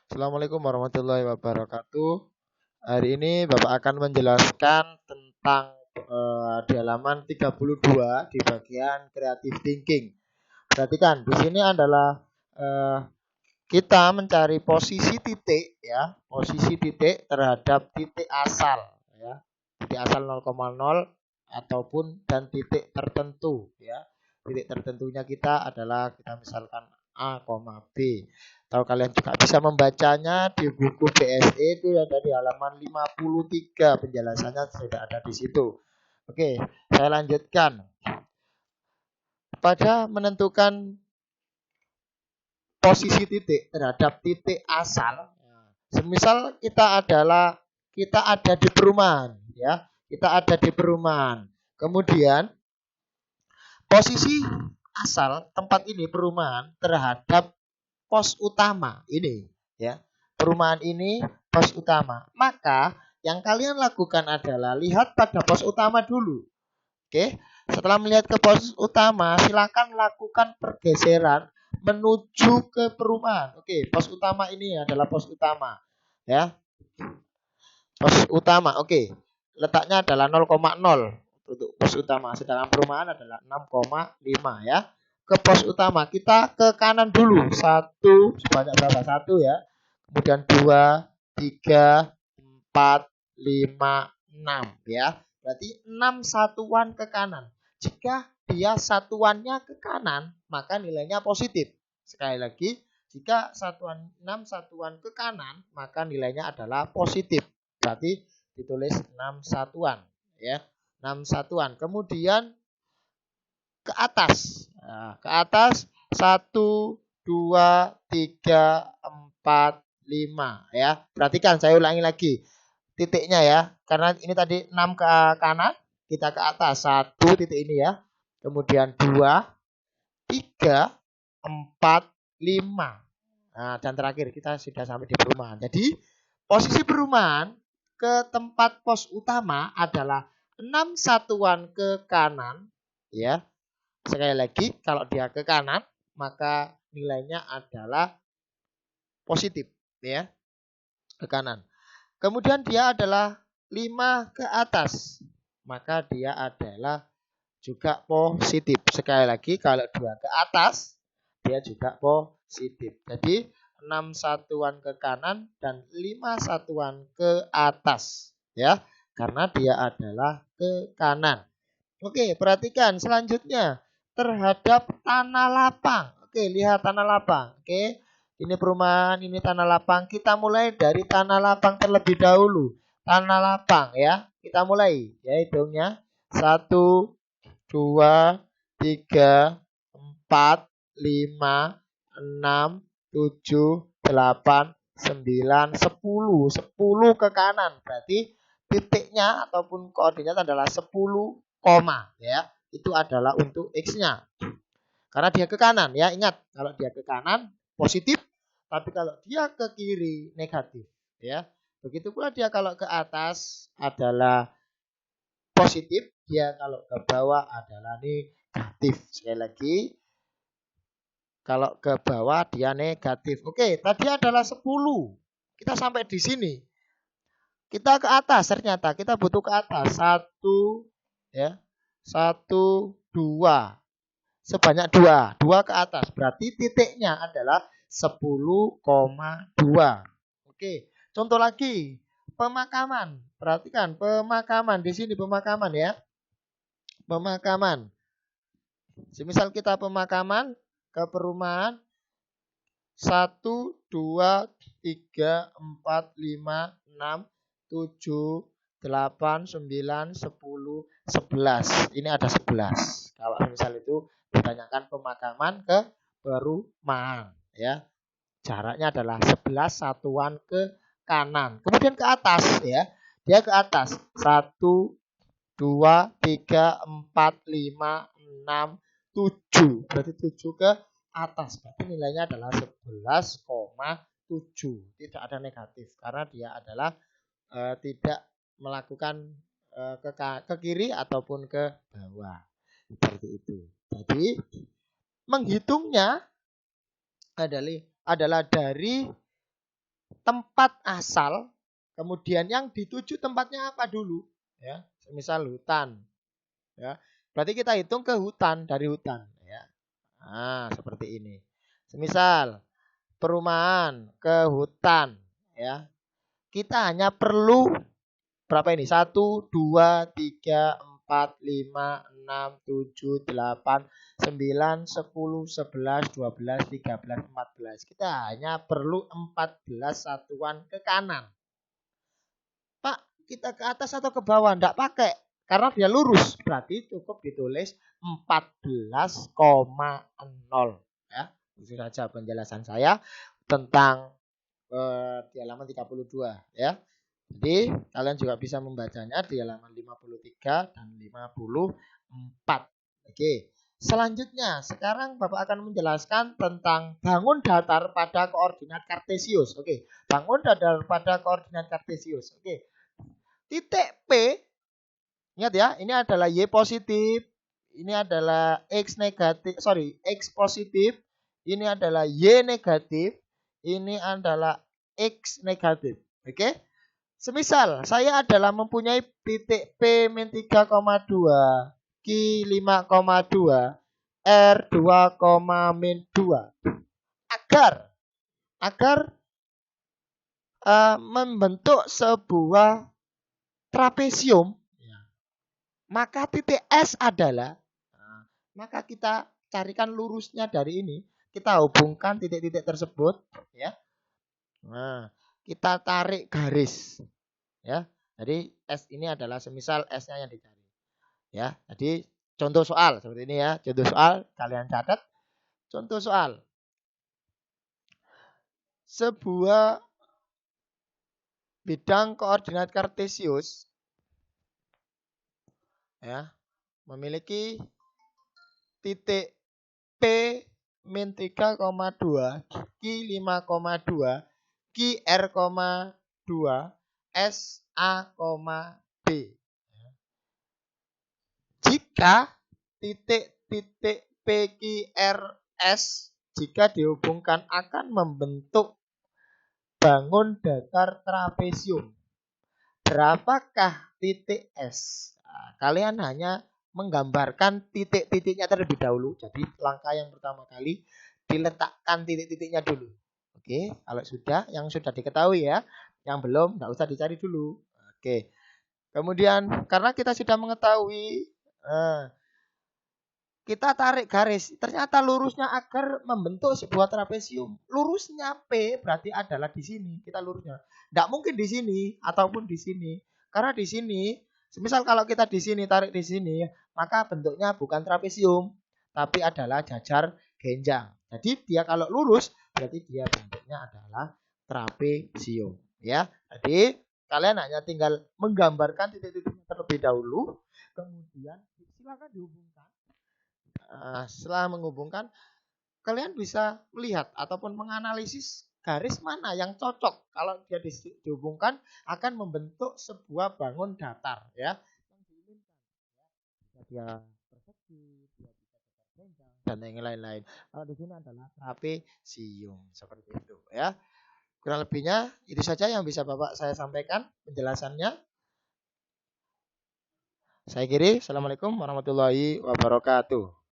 Assalamualaikum warahmatullahi wabarakatuh. Hari ini Bapak akan menjelaskan tentang di halaman 32 di bagian creative thinking. Perhatikan, di sini adalah kita mencari posisi titik ya, posisi titik terhadap titik asal ya. Titik asal 0,0 ataupun dan titik tertentu ya. Titik tertentunya kita adalah kita misalkan A, B. Atau kalian juga bisa membacanya di buku BSE itu ada di halaman 53, penjelasannya sudah ada di situ. Oke, saya lanjutkan. Pada menentukan posisi titik terhadap titik asal, semisal kita ada di perumahan ya, kita ada di perumahan. Kemudian posisi asal tempat ini perumahan terhadap pos utama ini ya. Perumahan ini pos utama. Maka yang kalian lakukan adalah lihat pada pos utama dulu. Oke. Setelah melihat ke pos utama, silakan lakukan pergeseran menuju ke perumahan. Oke, pos utama ini adalah pos utama ya. Pos utama. Oke. Letaknya adalah 0,0 untuk pos utama, sedangkan perumahan adalah 6,5 ya. Ke pos utama kita ke kanan dulu, satu sebanyak berapa? Satu ya, kemudian 2, 3, 4, 5, 6 ya, berarti 6 satuan ke kanan. Jika dia satuannya ke kanan maka nilainya positif. Sekali lagi, jika 6 satuan ke kanan maka nilainya adalah positif, berarti ditulis 6 satuan ya, 6 satuan. Kemudian ke atas. Nah, ke atas 1, 2, 3, 4, 5 ya. Perhatikan, saya ulangi lagi titiknya ya. Karena ini tadi 6 ke kanan, kita ke atas 1 titik ini ya. Kemudian 2, 3, 4, 5. Nah, dan terakhir kita sudah sampai di perumahan. Jadi, posisi perumahan ke tempat pos utama adalah 6 satuan ke kanan ya. Sekali lagi, kalau dia ke kanan, maka nilainya adalah positif ya, ke kanan. Kemudian dia adalah 5 ke atas, maka dia adalah juga positif. Sekali lagi, kalau 2 ke atas, dia juga positif. Jadi 6 satuan ke kanan dan 5 satuan ke atas ya, karena dia adalah ke kanan. Oke, perhatikan selanjutnya terhadap tanah lapang. Oke, lihat tanah lapang. Oke, ini perumahan, ini tanah lapang. Kita mulai dari tanah lapang terlebih dahulu. Tanah lapang ya. Kita mulai. Ya, hitungnya 1, 2, 3, 4, 5, 6, 7, 8, 9, 10. 10 ke kanan. Berarti titiknya ataupun koordinat adalah 10, ya. Itu adalah untuk X-nya. Karena dia ke kanan ya, ingat kalau dia ke kanan positif, tapi kalau dia ke kiri negatif ya. Begitu pula dia kalau ke atas adalah positif, dia kalau ke bawah adalah negatif. Sekali lagi, kalau ke bawah dia negatif. Oke, tadi adalah 10. Kita sampai di sini. Kita ke atas ternyata, kita butuh ke atas. 1 ya. 1, 2. Sebanyak 2. 2 ke atas. Berarti titiknya adalah 10,2. Oke, contoh lagi. Pemakaman. Perhatikan pemakaman. Di sini pemakaman ya. Pemakaman. Semisal kita pemakaman ke perumahan 1, 2, 3, 4, 5, 6, 7, 8, 9, 10, 11. Ini ada 11. Kalau misal itu ditanyakan pemakaman ke perumahan ya. Jaraknya adalah 11 satuan ke kanan. Kemudian ke atas ya. Dia ke atas 1, 2, 3, 4, 5, 6, 7. Berarti 7 ke atas. Berarti nilainya adalah 11,7. Tidak ada negatif karena dia adalah tidak melakukan ke kiri ataupun ke bawah. Seperti itu. Jadi menghitungnya adalah dari tempat asal, kemudian yang dituju tempatnya apa dulu, ya. Misal hutan, ya. Berarti kita hitung ke hutan, dari hutan, ya. Nah, seperti ini. Semisal perumahan ke hutan, ya. Kita hanya perlu berapa ini? 1, 2, 3, 4, 5, 6, 7, 8, 9, 10, 11, 12, 13, 14. Kita hanya perlu 14 satuan ke kanan. Pak, kita ke atas atau ke bawah? Enggak pakai. Karena dia lurus. Berarti cukup ditulis 14,0. Ya, itu saja penjelasan saya tentang di halaman 32. Ya. Jadi kalian juga bisa membacanya di halaman 53 dan 54. Oke. Selanjutnya, sekarang Bapak akan menjelaskan tentang bangun datar pada koordinat kartesius. Oke, bangun datar pada koordinat kartesius. Oke. Titik P, ingat ya, ini adalah Y positif, ini adalah X negatif, X positif, ini adalah Y negatif, ini adalah X negatif. Oke. Semisal saya adalah mempunyai titik P min 3,2, Q 5,2, R 2, min 2. Agar membentuk sebuah trapesium, maka titik S adalah, maka kita carikan lurusnya dari ini, kita hubungkan titik-titik tersebut, ya. Nah, kita tarik garis, ya. Jadi S ini adalah semisal S-nya yang dicari, ya. Jadi contoh soal seperti ini ya. Contoh soal kalian catat. Contoh soal, sebuah bidang koordinat kartesius, ya, memiliki titik P min 3,2, Q 5,2, QR, 2, SA, B. Jika titik-titik PQRS jika dihubungkan akan membentuk bangun datar trapesium. Berapakah titik S? Nah, kalian hanya menggambarkan titik-titiknya terlebih dahulu. Jadi langkah yang pertama kali diletakkan titik-titiknya dulu. Oke, kalau sudah, yang sudah diketahui ya. Yang belum, nggak usah dicari dulu. Oke. Kemudian, karena kita sudah mengetahui, kita tarik garis. Ternyata lurusnya agar membentuk sebuah trapesium. Lurusnya P berarti adalah di sini. Kita lurusnya. Nggak mungkin di sini ataupun di sini. Karena di sini, semisal kalau kita di sini tarik di sini, maka bentuknya bukan trapesium, tapi adalah jajar genjang. Jadi dia kalau lurus berarti dia bentuknya adalah trapesium. Ya, jadi kalian hanya tinggal menggambarkan titik-titiknya terlebih dahulu, kemudian silakan dihubungkan. Setelah menghubungkan, kalian bisa melihat ataupun menganalisis garis mana yang cocok. Kalau dia dihubungkan akan membentuk sebuah bangun datar, ya, yang diinginkan. Bisa dia persegi, dia bisa genjang dan yang lain-lain. Kalau di sini adalah trapesium seperti itu, ya. Kurang lebihnya itu saja yang bisa Bapak saya sampaikan penjelasannya. Saya kiri. Assalamualaikum warahmatullahi wabarakatuh.